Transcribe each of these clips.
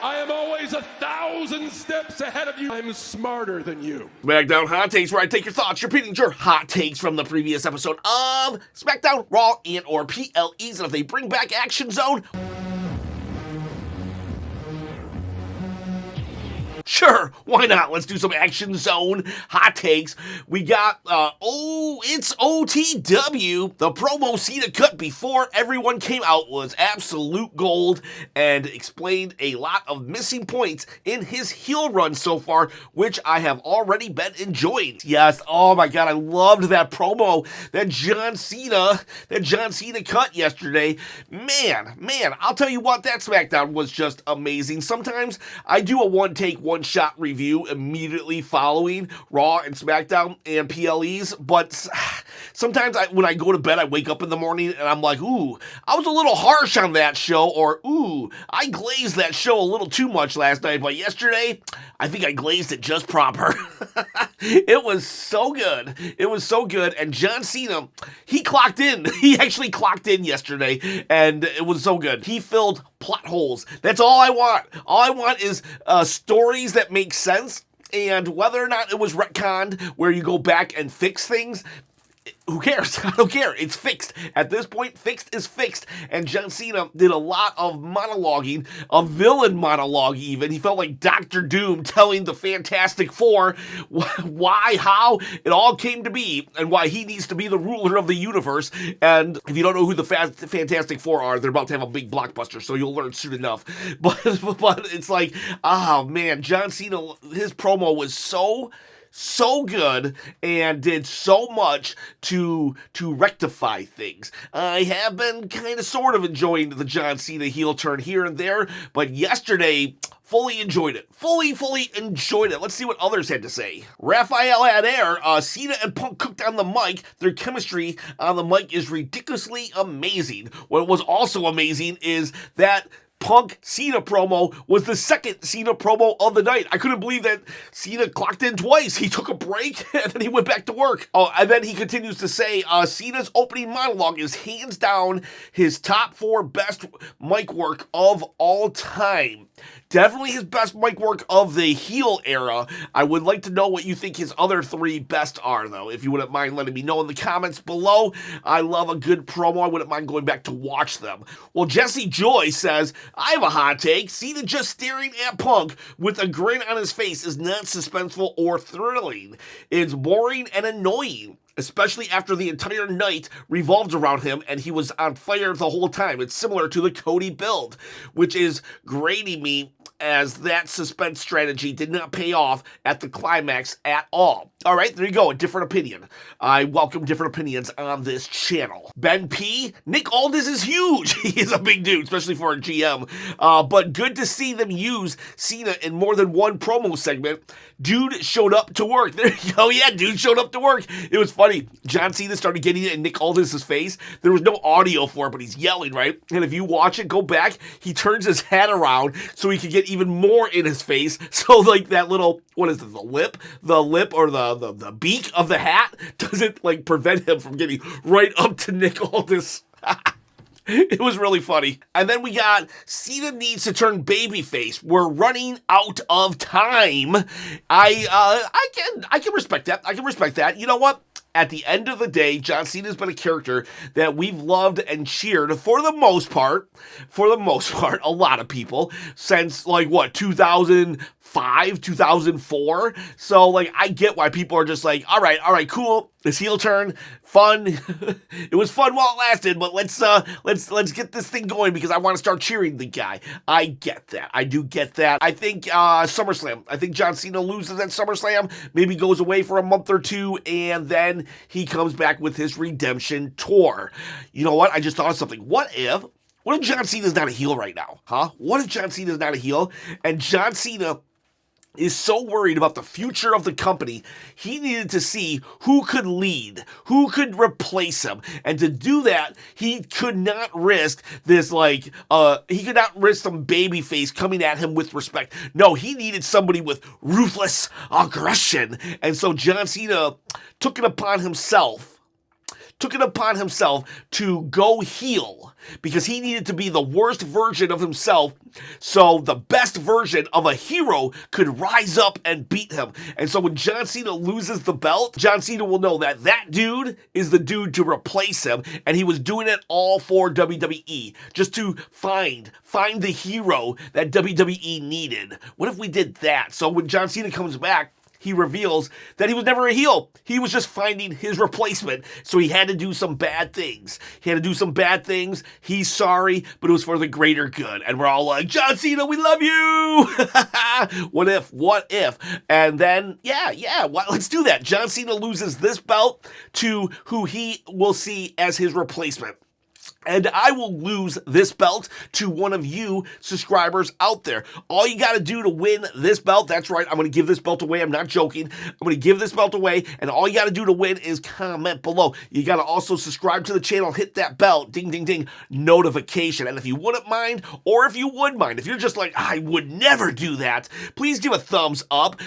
I am always 1,000 steps ahead of you. I'm smarter than you. SmackDown Hot Takes, where I take your thoughts, your opinions, your hot takes from the previous episode of SmackDown, Raw, and or PLEs. And if they bring back Action Zone, sure, why not? Let's do some Action Zone hot takes. We got, it's OTW. The promo Cena cut before everyone came out was absolute gold and explained a lot of missing points in his heel run so far, which I have already been enjoying. Yes, oh my god, I loved that promo, that John Cena cut yesterday. Man, I'll tell you what, that SmackDown was just amazing. Sometimes I do a one-shot review immediately following Raw and SmackDown and PLEs, but sometimes when I go to bed, I wake up in the morning and I'm like, ooh, I was a little harsh on that show, or ooh, I glazed that show a little too much last night, but yesterday, I think I glazed it just proper. It was so good. It was so good, and John Cena, he clocked in. He actually clocked in yesterday, and it was so good. He filled plot holes. That's all I want. All I want is stories that make sense, and whether or not it was retconned, where you go back and fix things, who cares? I don't care. It's fixed. At this point, fixed is fixed. And John Cena did a lot of monologuing, a villain monologue even. He felt like Dr. Doom telling the Fantastic Four why, how it all came to be, and why he needs to be the ruler of the universe. And if you don't know who the Fantastic Four are, they're about to have a big blockbuster, so you'll learn soon enough. But it's like, oh man, John Cena, his promo was so good and did so much to rectify things. I have been kind of sort of enjoying the John Cena heel turn here and there, but yesterday, fully enjoyed it. Fully enjoyed it. Let's see what others had to say. Raphael had air. Cena and Punk cooked on the mic. Their chemistry on the mic is ridiculously amazing. What was also amazing is that Punk Cena promo was the second Cena promo of the night. I couldn't believe that Cena clocked in twice. He took a break and then he went back to work. Oh, and then he continues to say, Cena's opening monologue is hands down his top 4 best mic work of all time. Definitely his best mic work of the heel era. I would like to know what you think his other 3 best are, though. If you wouldn't mind letting me know in the comments below. I love a good promo. I wouldn't mind going back to watch them. Well, Jesse Joy says, I have a hot take. Cena just staring at Punk with a grin on his face is not suspenseful or thrilling. It's boring and annoying, especially after the entire night revolved around him and he was on fire the whole time. It's similar to the Cody build, which is grating me as that suspense strategy did not pay off at the climax at all. All right, there you go, a different opinion. I welcome different opinions on this channel. Ben P, Nick Aldis is huge. He is a big dude, especially for a GM. But good to see them use Cena in more than one promo segment. Dude showed up to work. There you go. Yeah, dude showed up to work. It was funny. John Cena started getting it in Nick Aldis' face. There was no audio for it, but he's yelling, right? And if you watch it, go back, he turns his hat around so he can get even more in his face. So like that little, what is it, the lip or the beak of the hat doesn't like prevent him from getting right up to Nick Aldis. It was really funny. And then we got Cena needs to turn babyface. We're running out of time. I can respect that. I can respect that. You know what? At the end of the day, John Cena's been a character that we've loved and cheered for the most part, a lot of people, since like what, 2005, 2004. So like I get why people are just like, all right, cool. This heel turn, fun. It was fun while it lasted, but let's get this thing going because I want to start cheering the guy. I get that. I do get that. I think SummerSlam. I think John Cena loses at SummerSlam, maybe goes away for a month or two, and then he comes back with his redemption tour. You know what? I just thought of something. What if John Cena's not a heel right now? Huh? What if John Cena's not a heel and John Cena is so worried about the future of the company, he needed to see who could lead, who could replace him. And to do that, he could not risk this, he could not risk some babyface coming at him with respect. No, he needed somebody with ruthless aggression. And so John Cena took it upon himself took it upon himself to go heel because he needed to be the worst version of himself so the best version of a hero could rise up and beat him. And so when John Cena loses the belt, John Cena will know that that dude is the dude to replace him, and he was doing it all for WWE, just to find the hero that WWE needed. What if we did that? So when John Cena comes back, he reveals that he was never a heel. He was just finding his replacement. So he had to do some bad things. He's sorry, but it was for the greater good. And we're all like, John Cena, we love you. What if? And then, let's do that. John Cena loses this belt to who he will see as his replacement. And I will lose this belt to one of you subscribers out there. All you got to do to win this belt, that's right, I'm going to give this belt away. I'm not joking. I'm going to give this belt away, and all you got to do to win is comment below. You got to also subscribe to the channel, hit that bell, ding, ding, ding, notification. And if you wouldn't mind, or if you would mind, if you're just like, I would never do that, please give a thumbs up.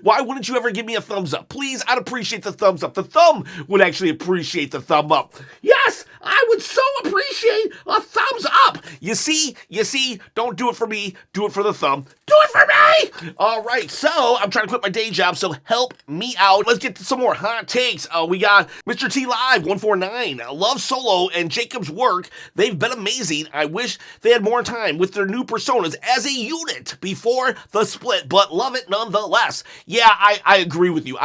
Why wouldn't you ever give me a thumbs up? Please, I'd appreciate the thumbs up. The thumb would actually appreciate the thumb up. Yes, I would so appreciate a thumbs up. You see, don't do it for me, do it for the thumb. Do it for me! All right, so I'm trying to quit my day job, so help me out. Let's get to some more hot takes. We got Mr. T Live 149. Love Solo and Jacob's work. They've been amazing. I wish they had more time with their new personas as a unit before the split, but love it nonetheless. Yeah, I agree with you.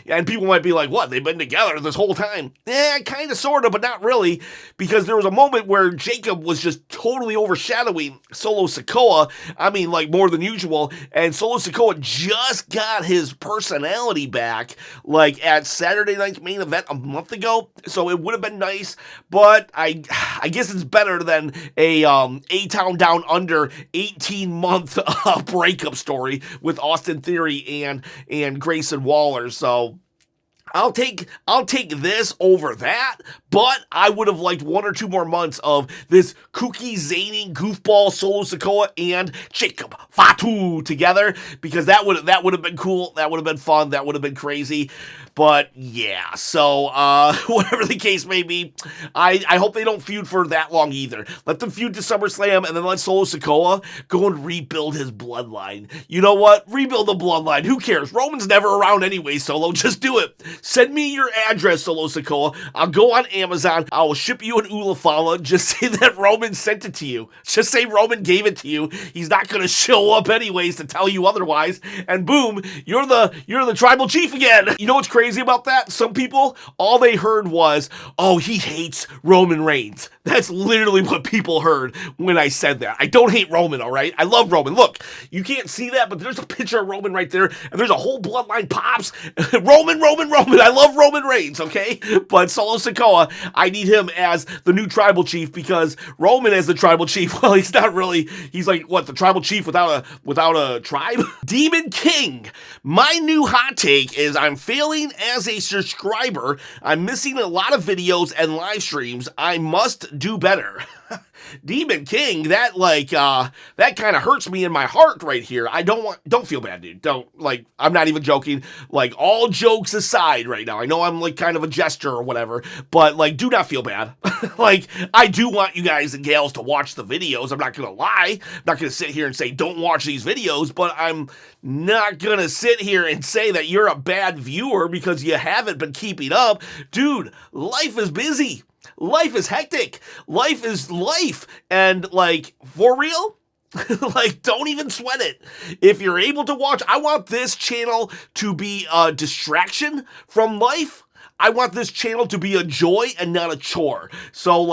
And people might be like, what, they've been together this whole time? Kind of, sort of, but not really, because there was a moment where Jacob was just totally overshadowing Solo Sakoa. I mean, like, more than usual, and Solo Sakoa just got his personality back, like, at Saturday Night's Main Event a month ago, so it would have been nice, but I guess it's better than a A-Town Down Under 18-month breakup story with Austin Theory and Grayson Waller, so I'll take this over that, but I would have liked 1 or 2 more months of this kooky, zany, goofball Solo Sakoa and Jacob Fatu together, because that would have been cool, that would have been fun, that would have been crazy. But yeah, so whatever the case may be, I hope they don't feud for that long either. Let them feud to SummerSlam, and then let Solo Sakoa go and rebuild his bloodline. You know what? Rebuild the bloodline. Who cares? Roman's never around anyway, Solo. Just do it. Send me your address, Solo Sakoa. I'll go on Amazon. I will ship you an Ulafala. Just say that Roman sent it to you. Just say Roman gave it to you. He's not going to show up anyways to tell you otherwise. And boom, you're the tribal chief again. You know what's crazy about that? Some people, all they heard was, oh, he hates Roman Reigns. That's literally what people heard when I said that. I don't hate Roman, all right? I love Roman. Look, you can't see that, but there's a picture of Roman right there, and there's a whole bloodline pops. Roman. I love Roman Reigns, okay? But Solo Sakoa, I need him as the new tribal chief, because Roman as the tribal chief, well, he's not really, he's like, what, the tribal chief without a tribe? Demon King. My new hot take is I'm failing as a subscriber. I'm missing a lot of videos and live streams. I must do better. Demon King, that kind of hurts me in my heart right here. Don't feel bad, dude. I'm not even joking. Like, all jokes aside right now, I know I'm like kind of a jester or whatever, but like, do not feel bad. Like, I do want you guys and gals to watch the videos. I'm not gonna lie. I'm not gonna sit here and say don't watch these videos, but I'm not gonna sit here and say that you're a bad viewer because you haven't been keeping up. Dude, life is busy. Life is hectic. Life is life. And like, for real? Like, don't even sweat it. If you're able to watch, I want this channel to be a distraction from life. I want this channel to be a joy and not a chore. So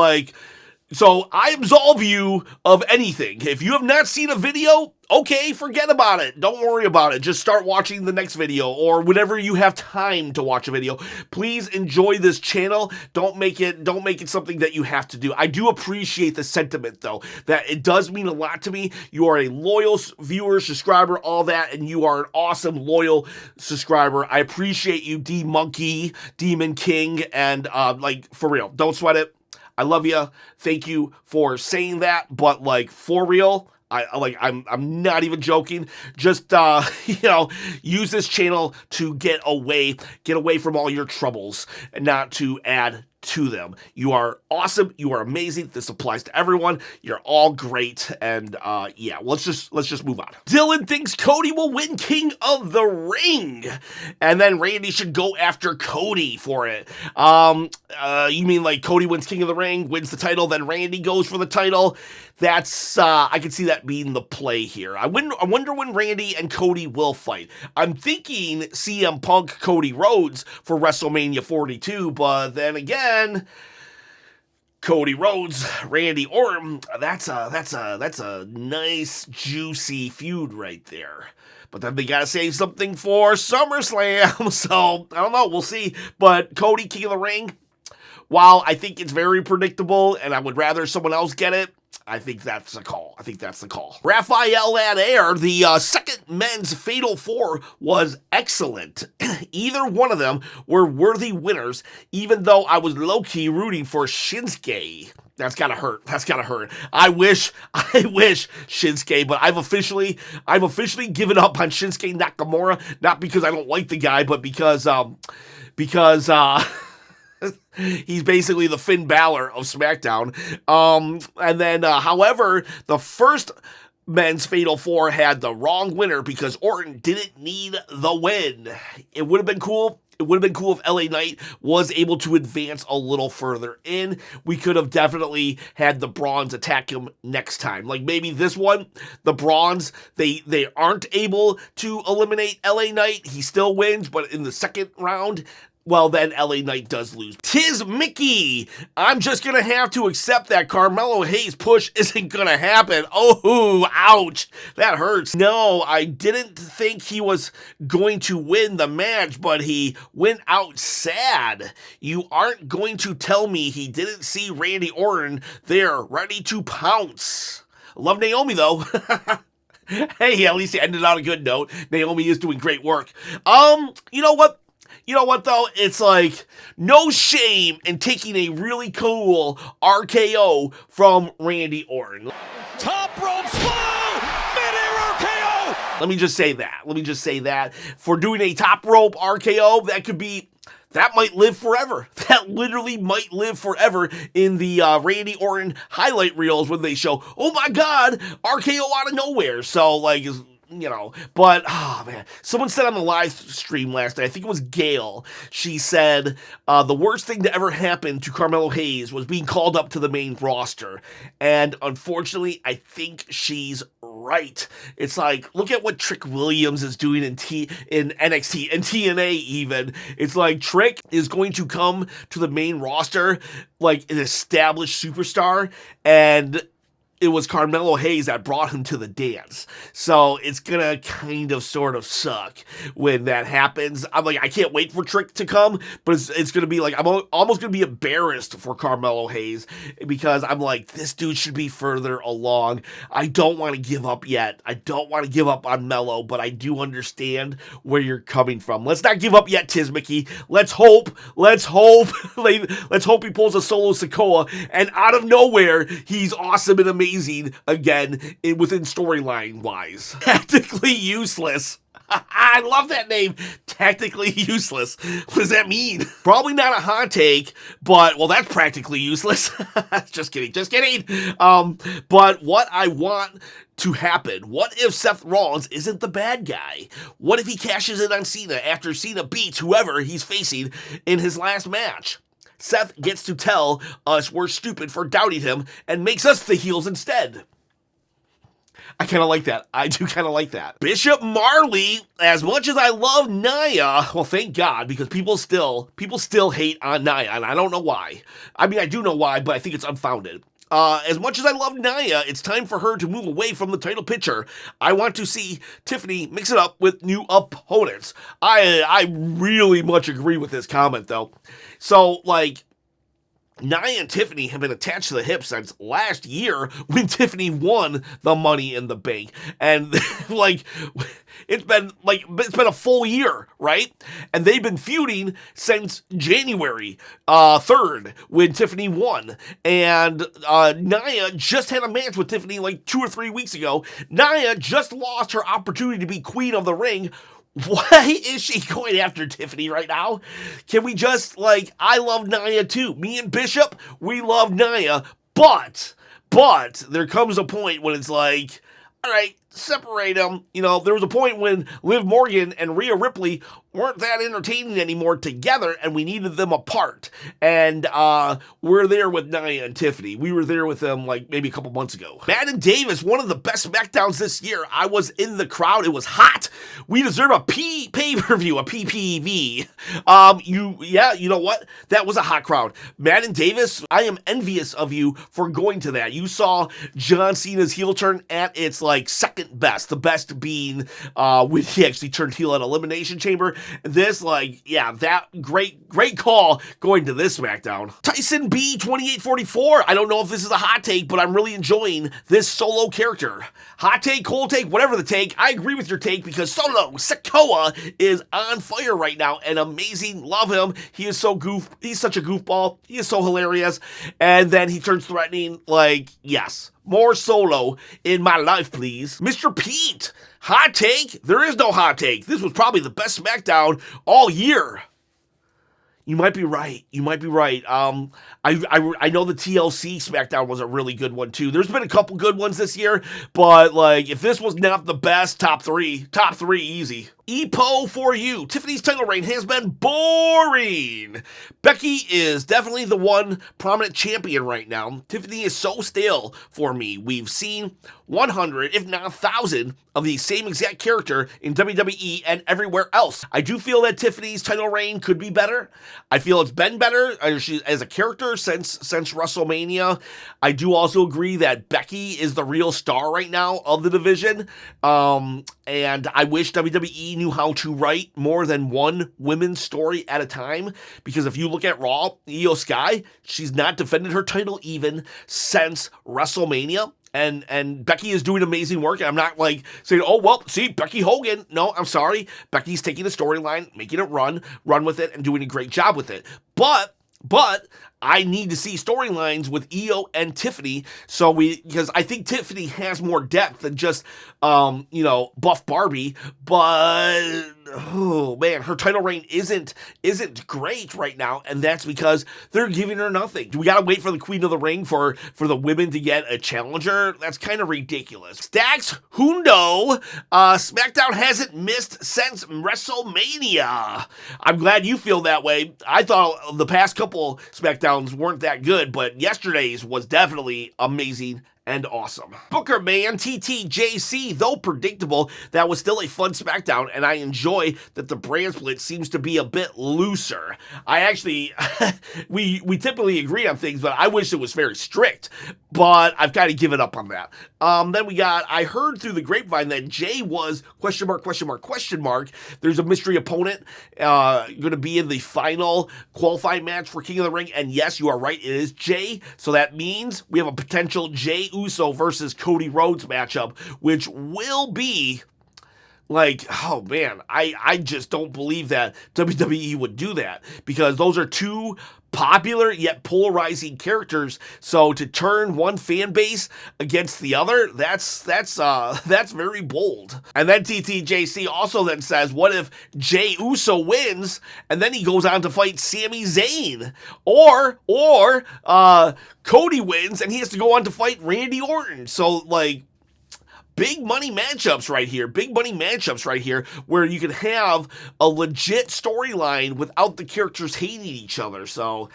I absolve you of anything. If you have not seen a video, okay, forget about it. Don't worry about it. Just start watching the next video or whenever you have time to watch a video. Please enjoy this channel. Don't make it something that you have to do. I do appreciate the sentiment, though, that it does mean a lot to me. You are a loyal viewer, subscriber, all that, and you are an awesome, loyal subscriber. I appreciate you, D-Monkey, Demon King, and for real, don't sweat it. I love you. Thank you for saying that, but like, for real, I'm not even joking. Just use this channel to get away from all your troubles and not to add to them. You are awesome. You are amazing. This applies to everyone. You're all great. And let's just move on. Dylan thinks Cody will win King of the Ring, and then Randy should go after Cody for it. You mean like Cody wins King of the Ring, wins the title, then Randy goes for the title? That's I can see that being the play here. I wonder when Randy and Cody will fight. I'm thinking CM Punk, Cody Rhodes for WrestleMania 42, but then again, Cody Rhodes, Randy Orton, that's a nice juicy feud right there. But then they gotta save something for SummerSlam, so I don't know, we'll see. But Cody, King of the Ring, while I think it's very predictable and I would rather someone else get it, I think that's the call. Raphael Adair, the second men's Fatal 4 was excellent. Either one of them were worthy winners, even though I was low-key rooting for Shinsuke. That's gotta hurt. I wish Shinsuke, but I've officially given up on Shinsuke Nakamura, not because I don't like the guy, but because he's basically the Finn Balor of SmackDown. And then, however, the first men's Fatal 4 had the wrong winner because Orton didn't need the win. It would have been cool. It would have been cool if LA Knight was able to advance a little further in. We could have definitely had the Brawns attack him next time. Like maybe this one, the Brawns, they aren't able to eliminate LA Knight. He still wins, but in the second round, well, then LA Knight does lose. Tis Mickey. I'm just going to have to accept that Carmelo Hayes push isn't going to happen. Oh, ouch. That hurts. No, I didn't think he was going to win the match, but he went out sad. You aren't going to tell me he didn't see Randy Orton there ready to pounce. Love Naomi, though. Hey, at least he ended on a good note. Naomi is doing great work. You know what, though? It's like, no shame in taking a really cool RKO from Randy Orton. Top rope slow! Mid-air RKO! Let me just say that. For doing a top rope RKO, that might live forever. That literally might live forever in the Randy Orton highlight reels when they show, oh my God, RKO out of nowhere. So, like, but, oh man, someone said on the live stream last night, I think it was Gail, she said, the worst thing to ever happen to Carmelo Hayes was being called up to the main roster, and unfortunately, I think she's right. It's like, look at what Trick Williams is doing in NXT, and TNA even. It's like, Trick is going to come to the main roster like an established superstar, and it was Carmelo Hayes that brought him to the dance. So it's gonna kind of sort of suck when that happens. I'm like, I can't wait for Trick to come, but it's gonna be like, I'm almost gonna be embarrassed for Carmelo Hayes because I'm like, this dude should be further along. I don't want to give up yet. I don't want to give up on Melo, but I do understand where you're coming from. Let's not give up yet, Tis Mickey. Let's hope. Let's hope he pulls a solo Sakoa, and out of nowhere, he's awesome and amazing again within storyline wise. Tactically useless. I love that name. Tactically useless. What does that mean? Probably not a hot take, but, well, that's practically useless. Just kidding. But what I want to happen, what if Seth Rollins isn't the bad guy? What if he cashes in on Cena after Cena beats whoever he's facing in his last match? Seth gets to tell us we're stupid for doubting him and makes us the heels instead. I kind of like that. I do kind of like that. Bishop Marley, as much as I love Nia, well, thank God, because people still hate on Nia, and I don't know why. I mean, I do know why, but I think it's unfounded. As much as I love Nia, it's time for her to move away from the title picture. I want to see Tiffany mix it up with new opponents. I really much agree with this comment, though. So, like, Nia and Tiffany have been attached to the hip since last year when Tiffany won the Money in the Bank. And like, it's been a full year, right? And they've been feuding since January 3rd when Tiffany won. And Nia just had a match with Tiffany like 2 or 3 weeks ago. Nia just lost her opportunity to be Queen of the Ring. Why is she going after Tiffany right now? Can we just, I love Nia too. Me and Bishop, we love Nia, but there comes a point when it's like, all right, separate them. You know, there was a point when Liv Morgan and Rhea Ripley weren't that entertaining anymore together, and we needed them apart. And we're there with Nia and Tiffany. We were there with them maybe a couple months ago. Matt and Davis, one of the best SmackDowns this year. I was in the crowd. It was hot. We deserve a pay-per-view, a PPV. You know what? That was a hot crowd. Matt and Davis, I am envious of you for going to that. You saw John Cena's heel turn at its second best. The best being when he actually turned heel at Elimination Chamber. This, that great call going to this SmackDown. Tyson B 2844. I don't know if this is a hot take, but I'm really enjoying this Solo character. Hot take, cold take, whatever the take. I agree with your take because Solo Sakoa is on fire right now and amazing. Love him. He is he's such a goofball. He is so hilarious. And then he turns threatening. Yes. More Solo in my life, please. Mr. Pete, hot take? There is no hot take. This was probably the best SmackDown all year. You might be right. I know the TLC SmackDown was a really good one too. There's been a couple good ones this year, but if this was not the best, top three easy. EPO for you. Tiffany's title reign has been boring. Becky is definitely the one prominent champion right now. Tiffany is so stale for me. We've seen 100, if not 1,000, of the same exact character in WWE and everywhere else. I do feel that Tiffany's title reign could be better. I feel it's been better as a character since WrestleMania. I do also agree that Becky is the real star right now of the division. And I wish WWE knew how to write more than one women's story at a time. Because if you look at Raw, Io Sky, she's not defended her title even since WrestleMania. And Becky is doing amazing work. And I'm not saying, oh, well, see, Becky Hogan. No, I'm sorry. Becky's taking the storyline, making it run with it, and doing a great job with it. But I need to see storylines with Io and Tiffany, because I think Tiffany has more depth than just, Buff Barbie, but, oh man, her title reign isn't great right now, and that's because they're giving her nothing. Do we gotta wait for the Queen of the Ring for the women to get a challenger? That's kind of ridiculous. Stacks Hundo, SmackDown hasn't missed since WrestleMania. I'm glad you feel that way. I thought the past couple SmackDowns weren't that good, but yesterday's was definitely amazing and awesome. Booker Man, TTJC, though predictable, that was still a fun SmackDown, and I enjoy that the brand split seems to be a bit looser. I actually, we typically agree on things, but I wish it was very strict, but I've kind of given up on that. Then we got, I heard through the grapevine that Jay was question mark. There's a mystery opponent going to be in the final qualifying match for King of the Ring, and yes, you are right, it is Jay, so that means we have a potential Jay Uso versus Cody Rhodes matchup, which will be oh man, I just don't believe that WWE would do that, because those are two popular yet polarizing characters. So to turn one fan base against the other, that's very bold. And then TTJC also then says, what if Jey Uso wins and then he goes on to fight Sami Zayn, or Cody wins and he has to go on to fight Randy Orton? So big money matchups right here where you can have a legit storyline without the characters hating each other. So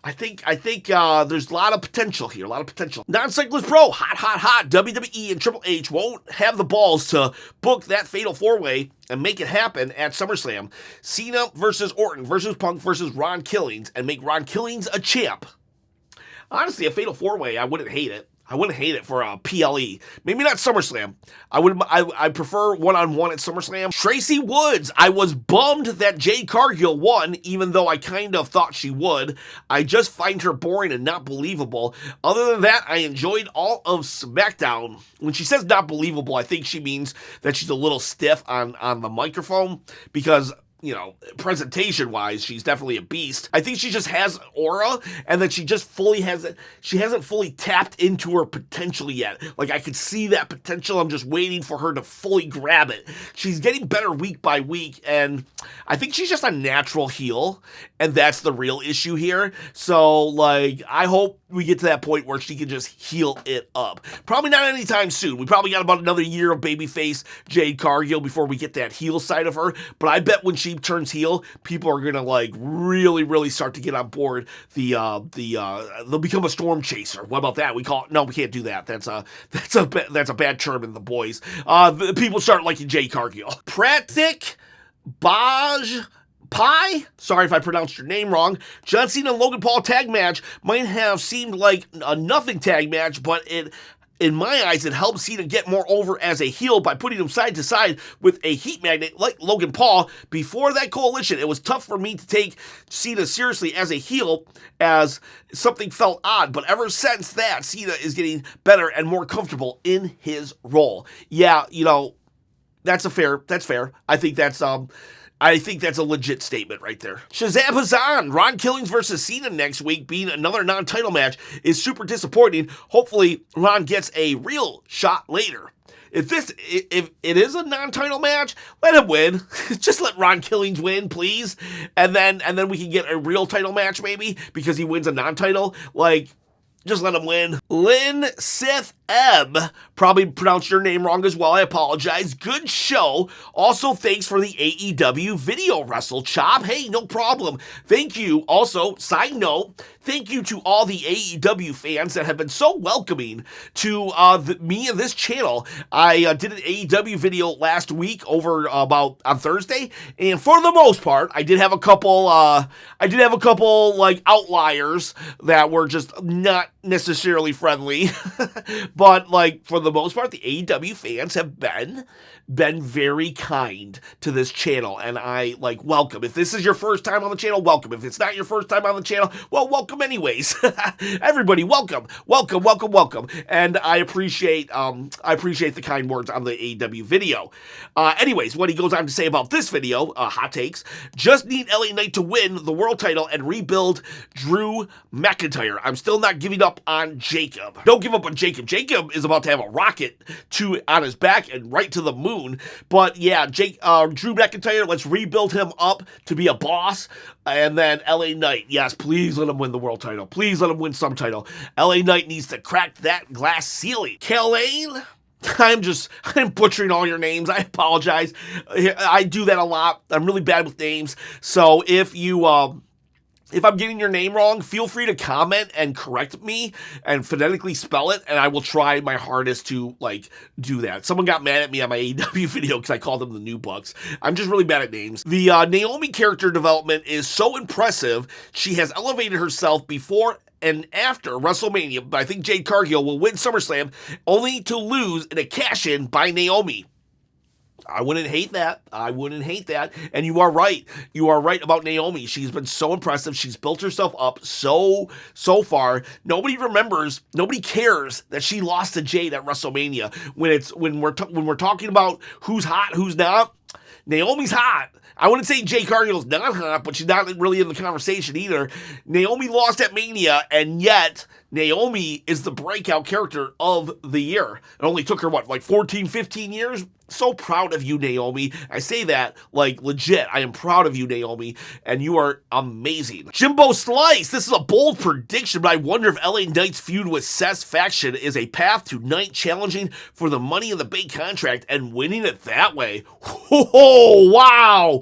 I think there's a lot of potential here, Non-Cyclist Pro, hot. WWE and Triple H won't have the balls to book that fatal four-way and make it happen at SummerSlam. Cena versus Orton versus Punk versus Ron Killings, and make Ron Killings a champ. Honestly, a fatal four-way, I wouldn't hate it. I wouldn't hate it for a PLE. Maybe not SummerSlam. I prefer one-on-one at SummerSlam. Tracy Woods. I was bummed that Jade Cargill won, even though I kind of thought she would. I just find her boring and not believable. Other than that, I enjoyed all of SmackDown. When she says not believable, I think she means that she's a little stiff on the microphone, because presentation-wise, she's definitely a beast. I think she just has aura, and that she hasn't fully tapped into her potential yet. Like, I could see that potential. I'm just waiting for her to fully grab it. She's getting better week by week, and I think she's just a natural heel, and that's the real issue here. So, like, I hope we get to that point where she can just heal it up. Probably not anytime soon. We probably got about another year of babyface Jade Cargill before we get that heel side of her, but I bet when she turns heel, people are gonna like really start to get on board. They'll become a storm chaser. What about that? We can't do that. That's a bad term in the boys. People start liking Jade Cargill. Pratik Baj Pie, sorry if I pronounced your name wrong. John Cena and Logan Paul tag match might have seemed like a nothing tag match, but in my eyes, it helped Cena get more over as a heel by putting him side to side with a heat magnet like Logan Paul. Before that coalition, it was tough for me to take Cena seriously as a heel, as something felt odd. But ever since that, Cena is getting better and more comfortable in his role. Yeah, that's fair. I think that's a legit statement right there. Shazam Hazan, Ron Killings versus Cena next week being another non-title match is super disappointing. Hopefully, Ron gets a real shot later. If it is a non-title match, let him win. Just let Ron Killings win, please. And then we can get a real title match maybe, because he wins a non-title. Like, just let him win. Lynn Sith M, probably pronounced your name wrong as well. I apologize. Good show. Also, thanks for the AEW video Wrestlechop. Hey, no problem. Thank you. Also, side note, thank you to all the AEW fans that have been so welcoming to me and this channel. I did an AEW video last week over on Thursday, and for the most part, I did have a couple like outliers that were just not necessarily friendly. But, like, for the most part, the AEW fans have been very kind to this channel, and I, like, welcome. If this is your first time on the channel, welcome. If it's not your first time on the channel, well, welcome anyways. Everybody, welcome. And I appreciate the kind words on the AEW video. Anyways, what he goes on to say about this video, hot takes, just need LA Knight to win the world title and rebuild Drew McIntyre. I'm still not giving up on Jacob. Don't give up on Jacob. Jacob is about to have a rocket on his back and right to the moon. But yeah, Drew McIntyre, let's rebuild him up to be a boss. And then LA Knight, yes, please let him win the world title. Please let him win some title. LA Knight needs to crack that glass ceiling. Kayleen, I'm butchering all your names. I apologize. I do that a lot. I'm really bad with names. So if I'm getting your name wrong, feel free to comment and correct me and phonetically spell it, and I will try my hardest to, like, do that. Someone got mad at me on my AEW video because I called them the New Bucks. I'm just really bad at names. The Naomi character development is so impressive. She has elevated herself before and after WrestleMania, but I think Jade Cargill will win SummerSlam only to lose in a cash-in by Naomi. I wouldn't hate that. And you are right. You are right about Naomi. She's been so impressive. She's built herself up so far. Nobody cares that she lost to Jade at WrestleMania. When we're talking about who's hot, who's not, Naomi's hot. I wouldn't say Jade Cargill's not hot, but she's not really in the conversation either. Naomi lost at Mania, and yet Naomi is the breakout character of the year. It only took her, 14, 15 years? So proud of you, Naomi. I say that, like, legit. I am proud of you, Naomi, and you are amazing. Jimbo Slice, this is a bold prediction, but I wonder if LA Knight's feud with Seth's faction is a path to Knight challenging for the Money in the Bank contract and winning it that way. Oh, wow.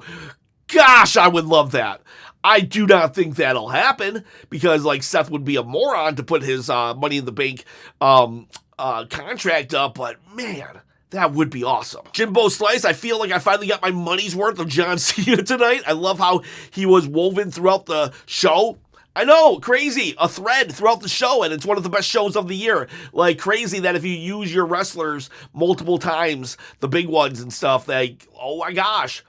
Gosh, I would love that. I do not think that'll happen because, like, Seth would be a moron to put his Money in the Bank contract up, but man, that would be awesome. Jimbo Slice, I feel like I finally got my money's worth of John Cena tonight. I love how he was woven throughout the show. I know, crazy. A thread throughout the show, and it's one of the best shows of the year. Like, crazy that if you use your wrestlers multiple times, the big ones and stuff, like, oh my gosh,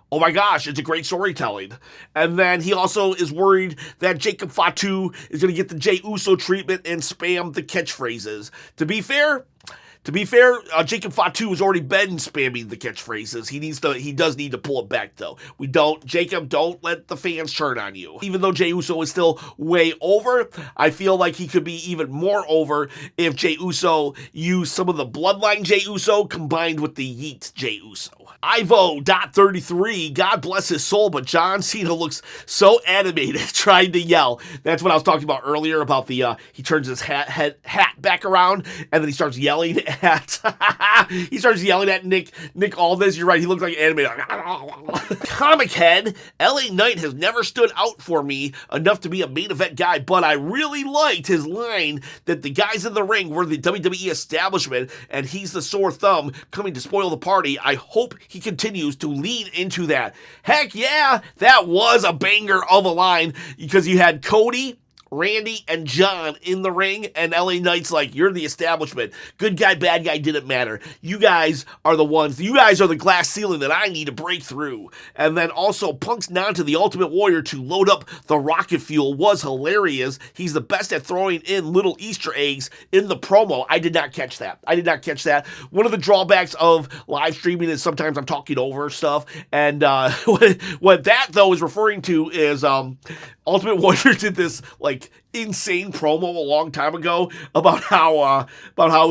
it's a great storytelling. And then he also is worried that Jacob Fatu is going to get the Jey Uso treatment and spam the catchphrases. To be fair, Jacob Fatu has already been spamming the catchphrases. He does need to pull it back, though. Jacob, don't let the fans turn on you. Even though Jey Uso is still way over, I feel like he could be even more over if Jey Uso used some of the Bloodline Jey Uso combined with the Yeet Jey Uso. Ivo.33, God bless his soul, but John Cena looks so animated trying to yell. That's what I was talking about earlier about the, he turns his hat back around and then he starts yelling at, Nick Aldis. You're right, he looks like an animated. Comic Head, LA Knight has never stood out for me enough to be a main event guy, but I really liked his line that the guys in the ring were the WWE establishment and he's the sore thumb coming to spoil the party. I hope he continues to lean into that. Heck yeah, that was a banger of a line because you had Cody, Randy, and John in the ring, and LA Knight's like, you're the establishment. Good guy, bad guy, didn't matter. You guys are the ones. You guys are the glass ceiling that I need to break through. And then also, Punk's nod to the Ultimate Warrior to load up the rocket fuel was hilarious. He's the best at throwing in little Easter eggs in the promo. I did not catch that. One of the drawbacks of live streaming is sometimes I'm talking over stuff, and what that, though, is referring to is Ultimate Warrior did this, like, insane promo a long time ago about how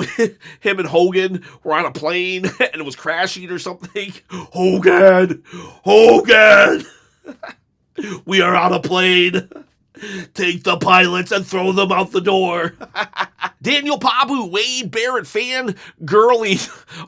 him and Hogan were on a plane and it was crashing or something. Hogan, we are on a plane. Take the pilots and throw them out the door. Daniel Pabu, Wade Barrett fan girly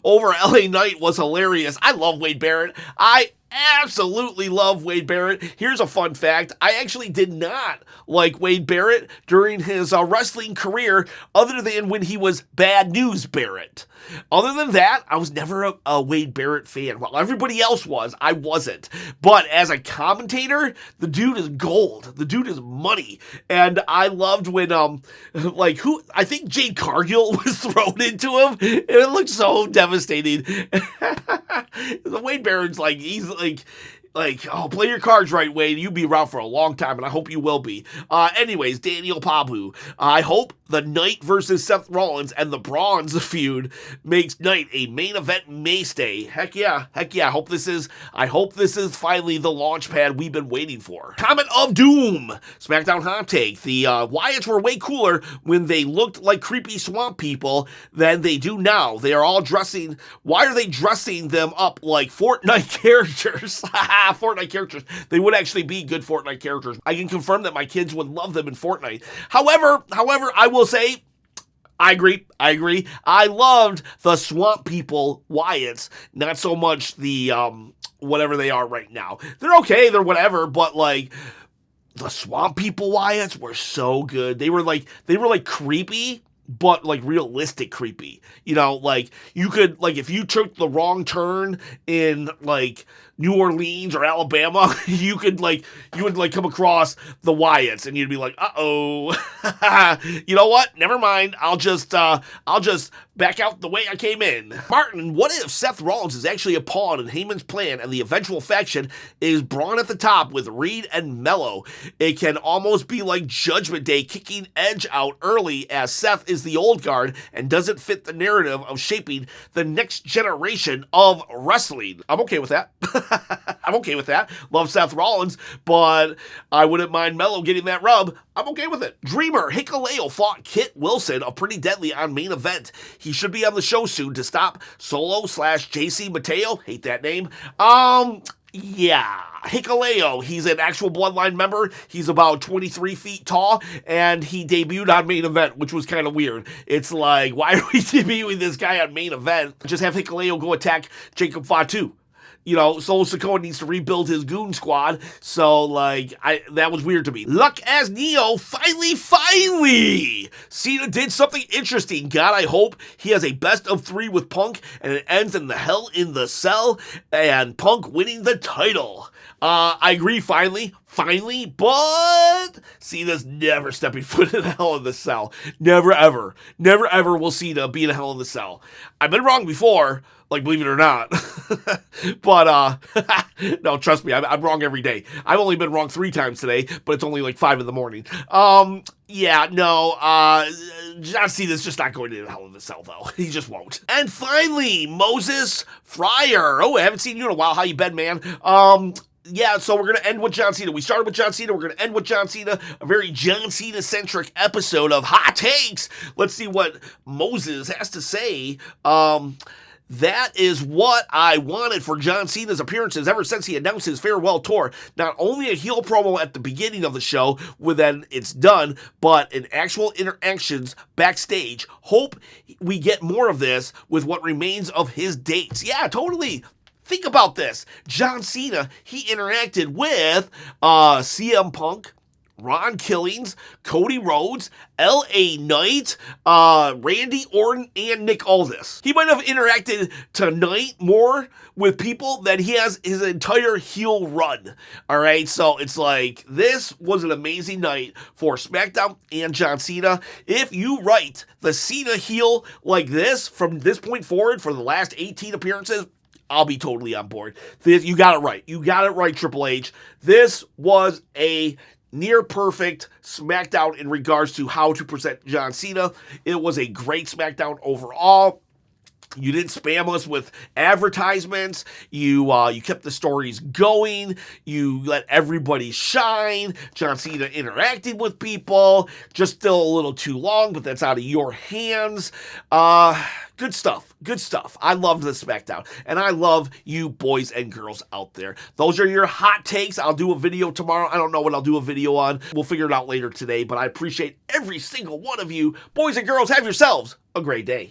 over LA Knight was hilarious. I love Wade Barrett. I absolutely love Wade Barrett. Here's a fun fact. I actually did not like Wade Barrett during his wrestling career other than when he was Bad News Barrett. Other than that, I was never a Wade Barrett fan. While everybody else was, I wasn't. But as a commentator, the dude is gold. The dude is money. And I loved when, I think Jade Cargill was thrown into him. It looked so devastating. Wade Barrett's oh, play your cards right, Wade. You'll be around for a long time, and I hope you will be. Anyways, Daniel Pabu. I hope the Knight versus Seth Rollins and the Bronze feud makes Knight a main event mainstay. Heck yeah. I hope this is finally the launch pad we've been waiting for. Comment of Doom. SmackDown hot take. The Wyatts were way cooler when they looked like creepy swamp people than they do now. They are all dressing. Why are they dressing them up like Fortnite characters? Fortnite characters. They would actually be good Fortnite characters. I can confirm that my kids would love them in Fortnite. However, I will say, I agree. I loved the Swamp People Wyatts, not so much the whatever they are right now. They're okay, they're whatever, but like the Swamp People Wyatts were so good. They were like creepy, but like realistic creepy. You know, like you could, like, if you took the wrong turn in like New Orleans or Alabama, you would come across the Wyatts and you'd be like, uh-oh. You know what? Never mind. I'll just back out the way I came in. Martin, what if Seth Rollins is actually a pawn in Heyman's plan and the eventual faction is Braun at the top with Reed and Mello? It can almost be like Judgment Day kicking Edge out early as Seth is the old guard and doesn't fit the narrative of shaping the next generation of wrestling. I'm okay with that. Love Seth Rollins, but I wouldn't mind Mello getting that rub. I'm okay with it. Dreamer, Hikuleo fought Kit Wilson of Pretty Deadly on main event. He should be on the show soon to stop Solo/JC Mateo. Hate that name. Yeah, Hikuleo, he's an actual Bloodline member. He's about 23 feet tall, and he debuted on main event, which was kind of weird. It's like, why are we debuting this guy on main event? Just have Hikuleo go attack Jacob Fatu. You know, Solo Sakoa needs to rebuild his goon squad, so, that was weird to me. Luck as Neo, finally! Cena did something interesting. God, I hope he has a best of 3 with Punk, and it ends in the Hell in the Cell, and Punk winning the title. I agree, finally, but Cena's never stepping foot in a Hell in the Cell. Never, ever will Cena be in a Hell in the Cell. I've been wrong before, like, believe it or not. But, no, trust me, I'm wrong every day. I've only been wrong 3 times today, but it's only like 5 in the morning. Yeah, no, John Cena's just not going to the Hell in the Cell, though. He just won't. And finally, Moses Fryer. Oh, I haven't seen you in a while. How you been, man? Yeah, so we're going to end with John Cena. We started with John Cena. We're going to end with John Cena. A very John Cena-centric episode of Hot Takes. Let's see what Moses has to say. That is what I wanted for John Cena's appearances ever since he announced his farewell tour. Not only a heel promo at the beginning of the show, when then it's done, but in actual interactions backstage. Hope we get more of this with what remains of his dates. Yeah, totally. Think about this. John Cena, he interacted with CM Punk, Ron Killings, Cody Rhodes, L.A. Knight, Randy Orton, and Nick Aldis. He might have interacted tonight more with people than he has his entire heel run. All right, so it's like, this was an amazing night for SmackDown and John Cena. If you write the Cena heel like this from this point forward for the last 18 appearances, I'll be totally on board. You got it right. You got it right, Triple H. This was a near perfect SmackDown in regards to how to present John Cena. It was a great SmackDown overall. You didn't spam us with advertisements. You kept the stories going. You let everybody shine. John Cena interacted with people. Just still a little too long, but that's out of your hands. Good stuff. Good stuff. I love the SmackDown. And I love you boys and girls out there. Those are your hot takes. I'll do a video tomorrow. I don't know what I'll do a video on. We'll figure it out later today. But I appreciate every single one of you. Boys and girls, have yourselves a great day.